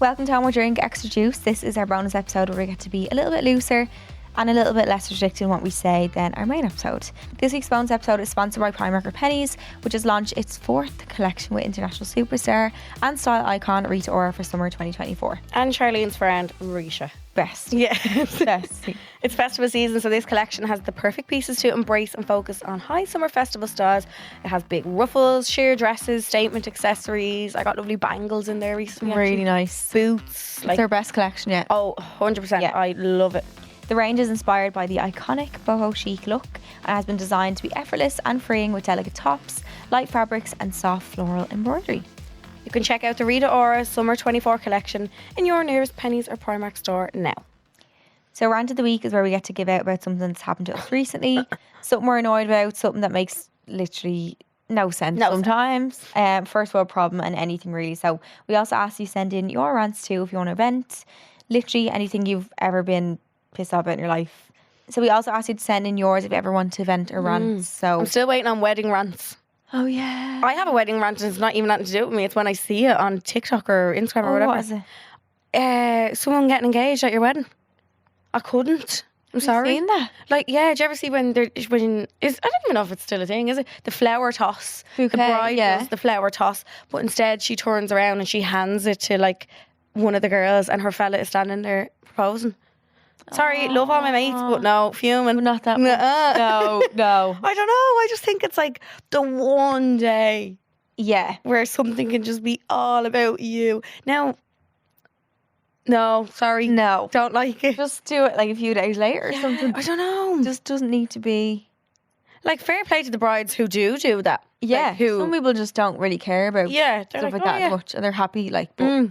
Welcome to One More Drink Extra Juice. This is our bonus episode where we get to be a little bit looser and a little bit less restricted in what we say than our main episode. This week's bonus episode is sponsored by Primark Pennies, which has launched its 4th collection with international superstar and style icon Rita Ora for summer 2024. And Charleen's friend Risha. Best. Yeah. Best. It's festival season, so this collection has the perfect pieces to embrace and focus on high summer festival styles. It has big ruffles, sheer dresses, statement accessories. I got lovely bangles in there recently. Really nice. Boots. It's their best collection yet. Oh, 100%. Yeah. I love it. The range is inspired by the iconic boho chic look and has been designed to be effortless and freeing with delicate tops, light fabrics and soft floral embroidery. You can check out the Rita Ora Summer 24 collection in your nearest Pennies or Primark store now. So Rant of the Week is where we get to give out about something that's happened to us recently, something we're annoyed about, something that makes literally no sense sometimes. First world problem and anything really. So we also ask you to send in your rants too if you want to vent. Literally anything you've ever been pissed off about in your life. So we also ask you to send in yours if you ever want to vent or rant. So I'm still waiting on wedding rants. Oh yeah. I have a wedding rant and it's not even nothing to do with me. It's when I see it on TikTok or Instagram or whatever. What is it? Someone getting engaged at your wedding. I couldn't. I'm sorry. Seen that? Like, yeah, do you ever see when I don't even know if it's still a thing, is it? The flower toss. Bouquet, the bride yeah. does the flower toss, but instead she turns around and she hands it to like one of the girls and her fella is standing there proposing. Sorry, love all my mates, but no, fuming. But not that much. No. I don't know. I just think it's like the one day Yeah. where something can just be all about you. Now, no, sorry. No. Don't like it. Just do it like a few days later or something. I don't know. Just doesn't need to be. Like, fair play to the brides who do that. Yeah. Like, who? Some people just don't really care about Yeah, they're stuff like like, that oh, yeah. much. And they're happy, like, but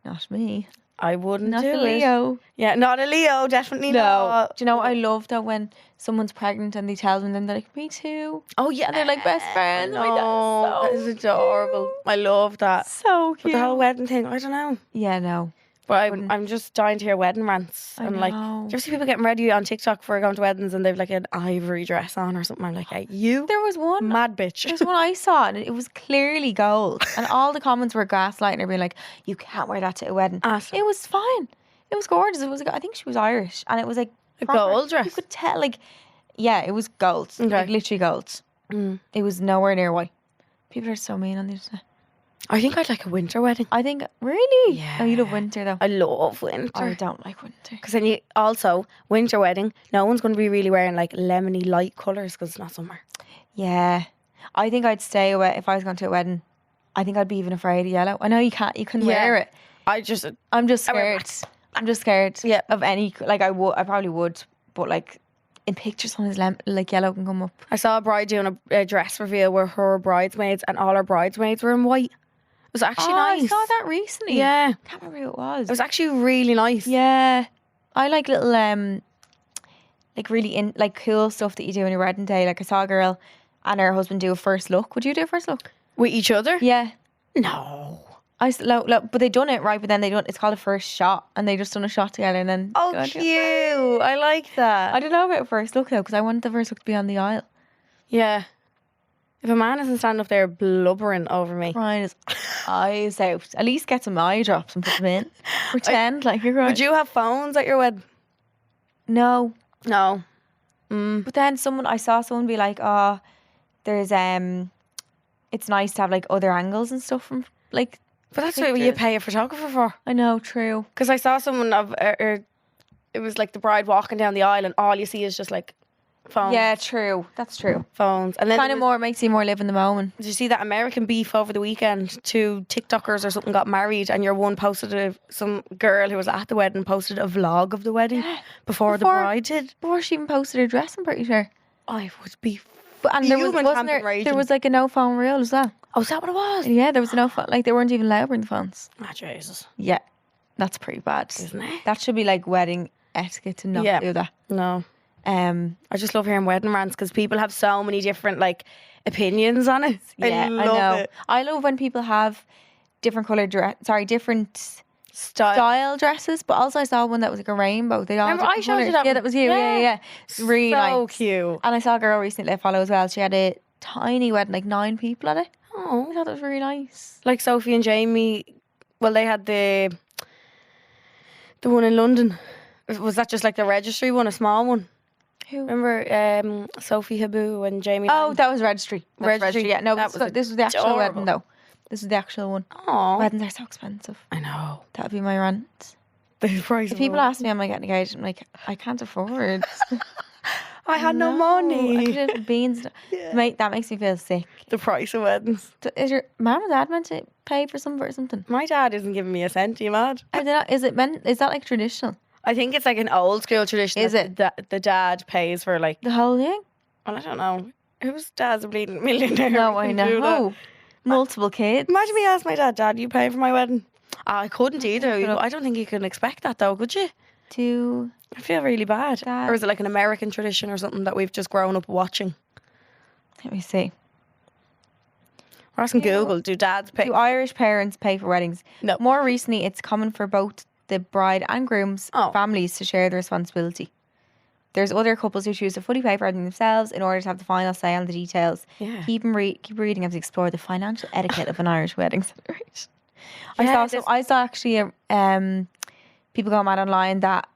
not me. I wouldn't Not do a it. Leo. Yeah, not a Leo, definitely No. not. Do you know what I love though when someone's pregnant and they tell them, then they're like, me too. Oh yeah, And they're like best friends. No, Oh my God, that is adorable. I love that. So But cute. the whole wedding thing, I don't know. Yeah, no. But I'm just dying to hear wedding rants. I And like, know. do you ever see people getting ready on TikTok for going to weddings and they've like an ivory dress on or something? I'm like, hey, you There was one. mad bitch. There's one I saw and it was clearly gold. And all the comments were gaslighting her, being like, you can't wear that to a wedding. It was fine. It was gorgeous. It was like, I think she was Irish. And it was like A proper- gold dress? You could tell, like, yeah, it was gold. Okay. Like literally gold. It was nowhere near white. People are so mean on the internet. I think I'd like a winter wedding. I think, really? Yeah. Oh, you love winter though. I love winter. I don't like winter. Because then you also, winter wedding, no one's going to be really wearing like lemony light colours because it's not summer. Yeah. I think I'd stay away if I was going to a wedding. I think I'd be even afraid of yellow. I know you can wear it. I just, I'm just I wear scared. I'm just scared Yeah. of any, like I probably would, but like in pictures sometimes like yellow can come up. I saw a bride doing a dress reveal where her bridesmaids and all her bridesmaids were in white. It was actually nice. I saw that recently. Yeah. Can't remember who it was. It was actually really nice. Yeah. I like little like really like cool stuff that you do on your wedding day. Like I saw a girl and her husband do a first look. Would you do a first look? With each other? Yeah. No. But they done it right, but then they don't. It's called a first shot, and they just done a shot together, and then. Oh, go on to cute. your- I like that. I don't know about first look though, because I want the first look to be on the aisle. Yeah. If a man isn't standing up there blubbering over me. Crying his eyes out. At least get some eye drops and put them in. Pretend like you're crying. Would you have phones at your wedding? No. No. But then I saw someone be like, oh, there's it's nice to have like other angles and stuff from like. But that's what you pay a photographer for. I know, true. Because I saw someone it was like the bride walking down the aisle and all you see is just like phones. Yeah, true. That's true. Phones. And then Kind of more makes you more live in the moment. did you see that American beef over the weekend? 2 TikTokers or something got married and your one posted some girl who was at the wedding posted a vlog of the wedding before the bride did. Before she even posted her dress, I'm pretty sure. I would be And there was, wasn't there was like a no phone rule as well. Oh, is that what it was? Yeah, there was no phone. Like they weren't even allowed to bring the phones. Ah, Jesus. Yeah, that's pretty bad. Isn't it? That should be like wedding etiquette to not do that. No. I I just love hearing wedding rants because people have so many different like opinions on it. Yeah, I love know. it. I love when people have different different Style dresses. But also I saw one that was like a rainbow. They all Remember, different I showed you colours. that Yeah, one. that was you. Yeah. It's really so nice. cute. And I saw a girl recently I follow as well. She had a tiny wedding, like 9 people at it. I Oh, thought that was really nice. like Sophie and Jamie. Well, they had the The one in London. Was that just like the registry one, a small one? Who? Remember Sophie Habu and Jamie Oh, Lang? that was registry. That's Registry. Yeah, no, That this was the actual adorable. wedding though. This is the actual one. Aww. Weddings are so expensive. I know. That would be my rant. The price If of people one. ask me, am I getting engaged? I'm like, I can't afford. I had no I money. could have beans. Yeah. That makes me feel sick. The price of weddings. Is your mum and dad meant to pay for some or something? My dad isn't giving me a cent. Are you mad? Are they not, is that like traditional? I think it's like an old school tradition. Is that the dad pays for like. The whole thing? Well, I don't know. Whose dad's a bleeding millionaire? No, I who can do that? know. Multiple kids. Imagine me ask my dad, you pay for my wedding? I couldn't either. I don't think you can expect that though, could you? I feel really bad. Dad. Or is it like an American tradition or something that we've just grown up watching? Let me see. We're asking Google, do dads pay? Do Irish parents pay for weddings? No. More recently, it's common for both the bride and groom's families to share the responsibility. There's other couples who choose to fully pay for everything themselves in order to have the final say on the details. Yeah. Keep reading as we explore the financial etiquette of an Irish wedding celebration. Yeah, I saw actually people going mad online that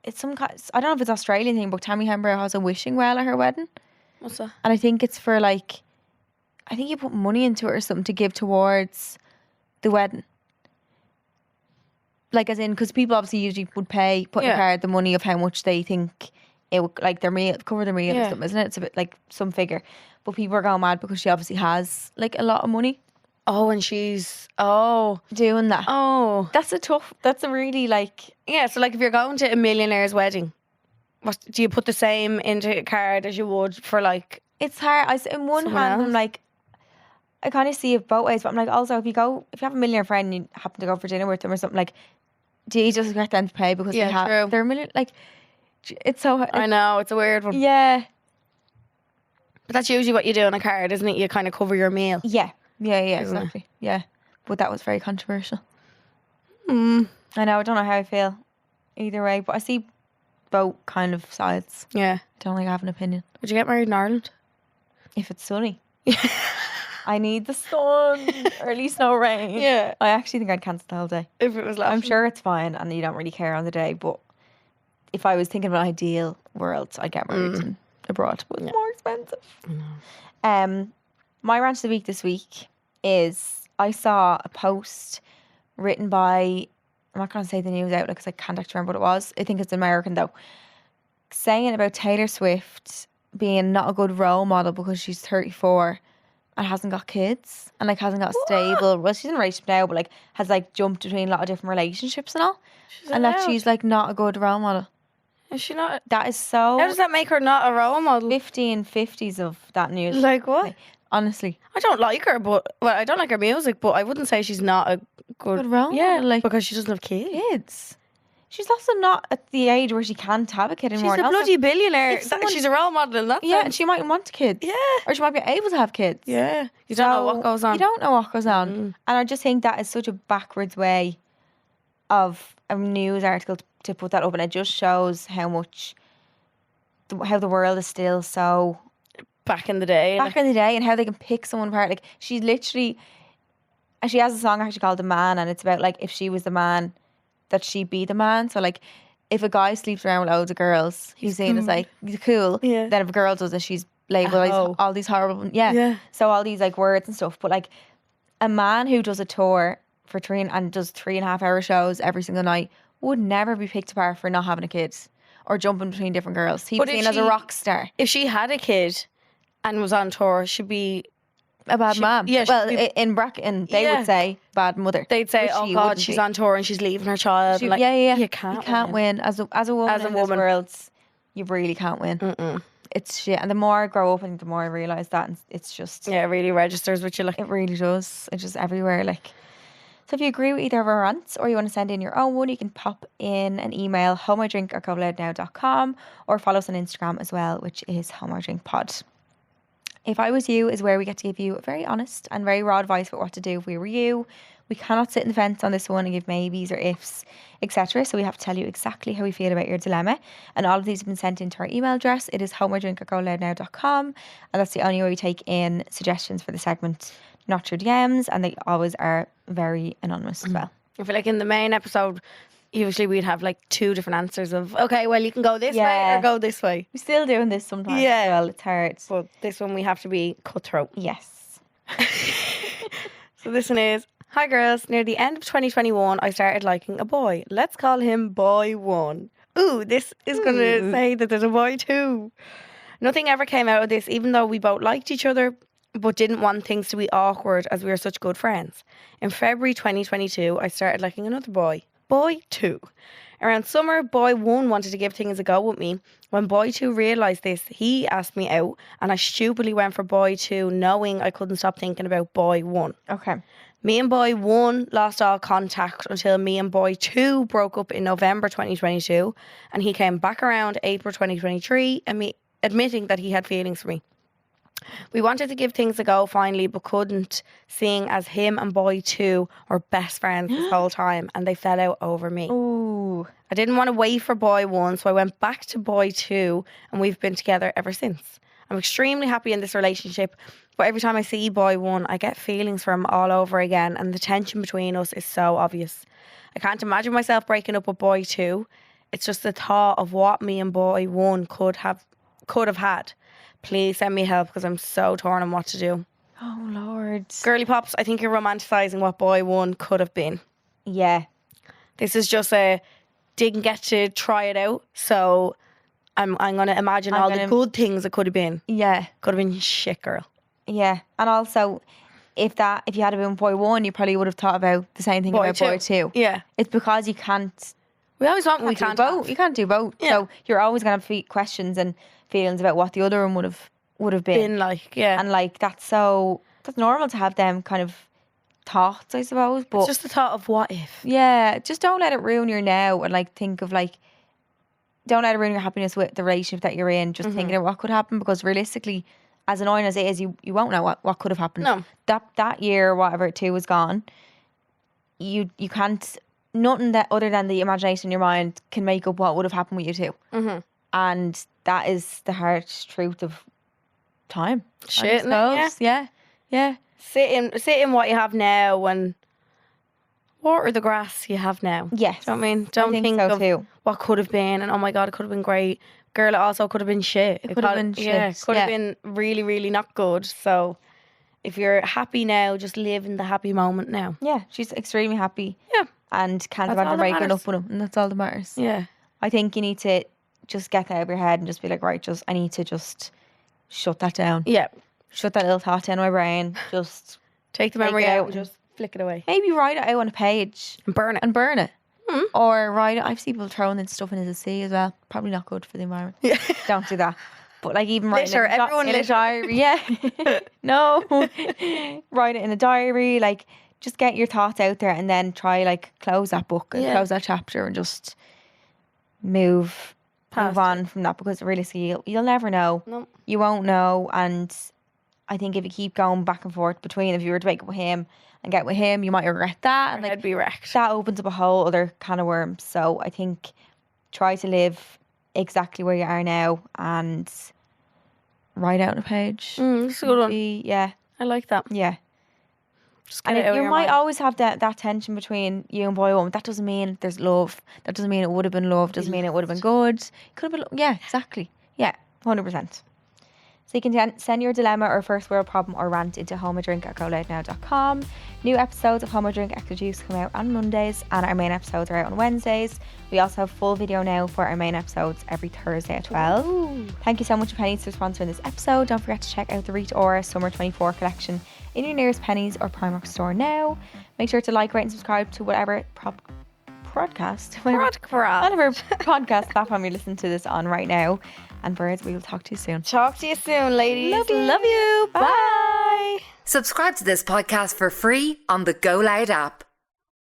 it's some kind. I don't know if it's Australian thing, but Tammy Hembrow has a wishing well at her wedding, What's that? and I think it's for like, I think you put money into it or something to give towards the wedding. Like as in, because people obviously usually would put in a card the money of how much they think it would, like their meal, cover their meal or something, isn't it? It's a bit like some figure, but people are going mad because she obviously has like a lot of money. Oh, and she's Doing that. oh That's a really like. yeah. So like if you're going to a millionaire's wedding, do you put the same into a card as you would for like? It's hard. In one Someone hand, else? I'm like, I kind of see it both ways, but I'm like, also if you have a millionaire friend and you happen to go for dinner with them or something, like, do you just expect them to pay because Yeah, true. they're a million? Like, it's so. I know it's a weird one. Yeah. But that's usually what you do on a card, isn't it? You kind of cover your meal. Yeah. Isn't it? Exactly. Yeah. But that was very controversial. Mm. I know. I don't know how I feel either way, but I see both kind of sides. Yeah. I don't like have an opinion. Would you get married in Ireland? If it's sunny. I need the sun or at least no rain. Yeah. I actually think I'd cancel the whole day. If it was last. I'm sure it's fine and you don't really care on the day, but if I was thinking of an ideal world, I'd get married in abroad, but it's more expensive. My rant of the week this week is I saw a post written by, I'm not going to say the news outlet because I can't actually remember what it was. I think it's American though, saying about Taylor Swift being not a good role model because she's 34 and hasn't got kids and like hasn't got a stable. Well, she's in a relationship now, but like has like jumped between a lot of different relationships and all, and that she's like not a good role model. Is she not? That is so. How does that make her not a role model? 50 and 50s of that news. Like what? Honestly, I don't like her, but I don't like her music, but I wouldn't say she's not a good role model, like because she doesn't have kids. She's also not at the age where she can't have a kid anymore. She's a And also, bloody billionaire. if someone- She's a role model in that yeah, and sense. she might want kids. Yeah. Or she might be able to have kids. Yeah. You don't know what goes on. You don't know what goes on. Mm. And I just think that is such a backwards way of a news article to put that up. And it just shows how much, how the world is still so Back in the day. back in the day and how they can pick someone apart. Like she's literally, and she has a song actually called The Man, and it's about like if she was the man, that she'd be the man. So like if a guy sleeps around with loads of girls, he's seen as like he's cool. Yeah. Then if a girl does it, she's labeled as all these horrible Yeah. So all these like words and stuff. But like a man who does a tour for and does 3.5 hour shows every single night would never be picked apart for not having a kid or jumping between different girls. He's But if seen as a she- rock star. If she had a kid and was on tour, she'd be. A bad mom. yeah, she'd Well, be- in Bracken, they Yeah. would say bad mother. They'd say, But "Oh she God, wouldn't she's be. on tour and she's leaving her child." She- and like, yeah. You can't win. As a woman As a in this woman. world, you really can't win. Mm-mm. It's shit. And the more I grow up, and the more I realise that, and it's just, Yeah, it really registers with you. Like, it really does. It's just everywhere. Like, so if you agree with either of our rants or you want to send in your own one, you can pop in an email, homeidrink@GoLoudNow.com, or follow us on Instagram as well, which is homeidrinkpod. If I Was You is where we get to give you very honest and very raw advice about what to do if we were you. We cannot sit in the fence on this one and give maybes or ifs, etc. So we have to tell you exactly how we feel about your dilemma. And all of these have been sent into our email address. It is homeidrink@GoLoudNow.com. And that's the only way we take in suggestions for the segment, not your DMs. And they always are very anonymous as well. I feel like in the main episode, usually we'd have like 2 different answers of, okay, well, you can go this way or go this way. We're still doing this sometimes. Yeah. Well, it's hard. But this one we have to be cutthroat. Yes. So this one is, hi girls, near the end of 2021, I started liking a boy. Let's call him boy 1. Ooh, this is going to say that there's a boy 2. Nothing ever came out of this, even though we both liked each other, but didn't want things to be awkward as we were such good friends. In February 2022, I started liking another boy, boy 2. Around summer, boy 1 wanted to give things a go with me. When boy 2 realised this, he asked me out, and I stupidly went for boy 2, knowing I couldn't stop thinking about boy 1. Okay. Me and boy 1 lost all contact until me and boy 2 broke up in November 2022, and he came back around April 2023, and me admitting that he had feelings for me. We wanted to give things a go finally, but couldn't, seeing as him and boy 2 were best friends this whole time, and they fell out over me. Ooh. I didn't want to wait for boy 1, so I went back to boy 2, and we've been together ever since. I'm extremely happy in this relationship, but every time I see boy 1, I get feelings for him all over again, and the tension between us is so obvious. I can't imagine myself breaking up with boy 2. It's just the thought of what me and boy 1 could have had. Please send me help because I'm so torn on what to do. Oh, Lord. Girly Pops, I think you're romanticising what boy 1 could have been. Yeah. This is just didn't get to try it out, so I'm going to imagine the good things it could have been. Yeah. Could have been shit, girl. Yeah. And also, if you had been boy 1, you probably would have thought about the same thing about boy 2. Yeah. It's because you can't. We always want what we can't do both. You can't do both. Yeah. So you're always going to have questions and feelings about what the other one would have been like, yeah. And like that's normal to have them kind of thoughts, I suppose. But it's just the thought of what if. Yeah, just don't let it ruin your now, and like think of like, don't let it ruin your happiness with the relationship that you're in. Just thinking of what could happen, because realistically, as annoying as it is, you won't know what could have happened. No. That year, whatever 2 was gone. You can't. Nothing that other than the imagination in your mind can make up what would have happened with you 2. Mm-hmm. And that is the harsh truth of time. Shit, yeah. Sit in what you have now and water the grass you have now. Yes. Do you know what I mean? Don't think so of too. What could have been, and oh my God, it could have been great. Girl, it also could have been shit. It could have been shit. Yeah, it could have been really, really not good. So if you're happy now, just live in the happy moment now. Yeah, she's extremely happy. Yeah. And can't imagine breaking up with him. And that's all that matters. Yeah. I think you need to just get that out of your head and just be like, right, I need to just shut that down. Yeah. Shut that little thought down in my brain. Just take the memory out and just flick it away. Maybe write it out on a page. And burn it. Mm. Or write it. I've seen people throwing in stuff into the sea as well. Probably not good for the environment. Yeah. Don't do that. But like even writing litter, it in a diary. Yeah. No. Write it in a diary. Like just get your thoughts out there and then try like close that book and close that chapter and just move on from that, because realistically you'll never know. No. You won't know. And I think if you keep going back and forth between, if you were to break up with him and get with him, you might regret that. And I'd be wrecked. That opens up a whole other can of worms. So I think try to live exactly where you are now and write out on a page. That's a good one. Yeah. I like that. Yeah. Just get it out you your might mind. always have that tension between you and boy 1. That doesn't mean there's love. That doesn't mean it would have been love. Doesn't mean it would have been good. Could have been. Yeah, exactly. Yeah, 100%. So you can send your dilemma or first world problem or rant into homeadrink@GoLoudNow.com. New episodes of Home or Drink Extra Juice come out on Mondays, and our main episodes are out on Wednesdays. We also have full video now for our main episodes every Thursday at 12. Ooh. Thank you so much, Pennies, for sponsoring this episode. Don't forget to check out the Rita Ora Summer 24 collection in your nearest Pennies or Primark store now. Make sure to like, rate and subscribe to whatever podcast platform you listen to this on right now. And birds, we will talk to you soon. Talk to you soon, ladies. Love you. Bye. Subscribe to this podcast for free on the GoLoud app.